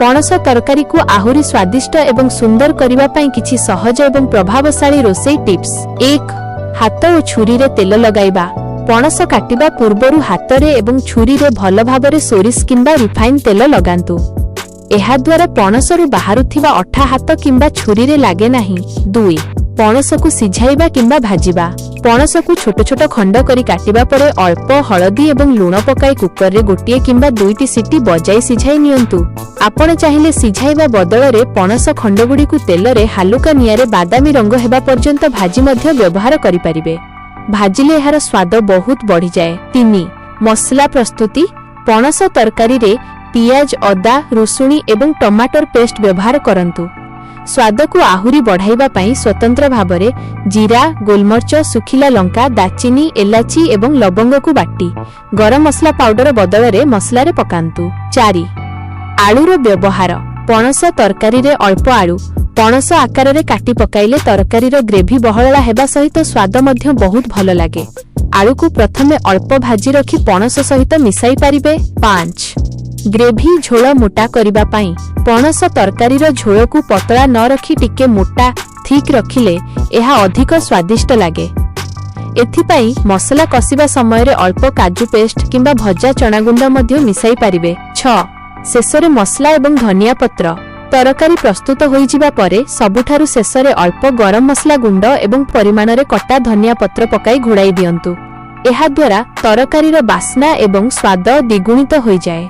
पणस तरकारी को आहुरी स्वादिष्ट एवं सुंदर करने पाई किछि सहज एवं प्रभावशाली रोषेई टिप्स। 1. हाथ और छुरी रे तेल लगाइबा। पणस काटिबा पूर्वरु हाथ रे एवं छुरी रे भल भाबरे सोरिष किंबा रिफाइन तेल लगांतु। एहा द्वारा पणसरु बाहरुथिबा अठा हाथ किंबा छुरी रे लागे नाही। 2. पणस को सिझाइबा किंबा भाजिबा। पणस को छोट छोट खंड करी काटिबा परे अल्प हळदी एवं लूण पकाई कुकर रे गोटिए किंबा दुईटी सीटी बजाई सिझाई नियंतु। आपण चाहिले सिझाइबा बदल रे पणस खंडगुडी को तेल रे हालुका नियारे बादामी रंग हेबा पर्यंत भाजी मध्य व्यवहार करि परिबे। भाजिले एहार स्वाद बहुत बढ़ी जाए। 3. मसला प्रस्तुति। पणस तरकारी रे पियाज अदा रुसुणी एवं टमाटर पेस्ट व्यवहार करंतु। स्वाद को आहुरी बढ़ाइबा पई स्वतंत्र भाबरे जीरा गोलमर्च सुखिला लंका दाचिनी एलाची एवं लवंग को बाटी गरम मसला पाउडर बदल रे मसला रे पकांतु। 4. आलूर व्यवहार। पणस तरकारी रे अल्प आलू पणस आकार रे काटी पकाइले तरकारी रो ग्रेवी बहळा हेबा सहित स्वाद मध्य बहुत भल लागे। आलू को प्रथमे अल्प भाजी रखी पणस सहित मिसाई पारिबे। 5. ग्रेवी झोल मोटा करिबा पाई पणस तरकारी रो झोल को पतला न रखी टिके मोटा थिक रखिले एहा अधिक स्वादिष्ट लागे। एथिपाई मसला कसिबा समय रे अल्प काजू पेस्ट किंबा भजा चना गुंड मध्य मिसाई पारिबे। 6. शेषरे मसला एवं धनिया पत्र। तरकारी प्रस्तुत होई जिबा परे सबुठारु शेषरे अल्प गरम मसला गुंड एवं परिमाण रे कटा धनिया पत्र पकाई घोड़ाई दियंतु। एहा द्वारा तरकारी रो बास्ना एवं स्वाद द्विगुणित होई जाए।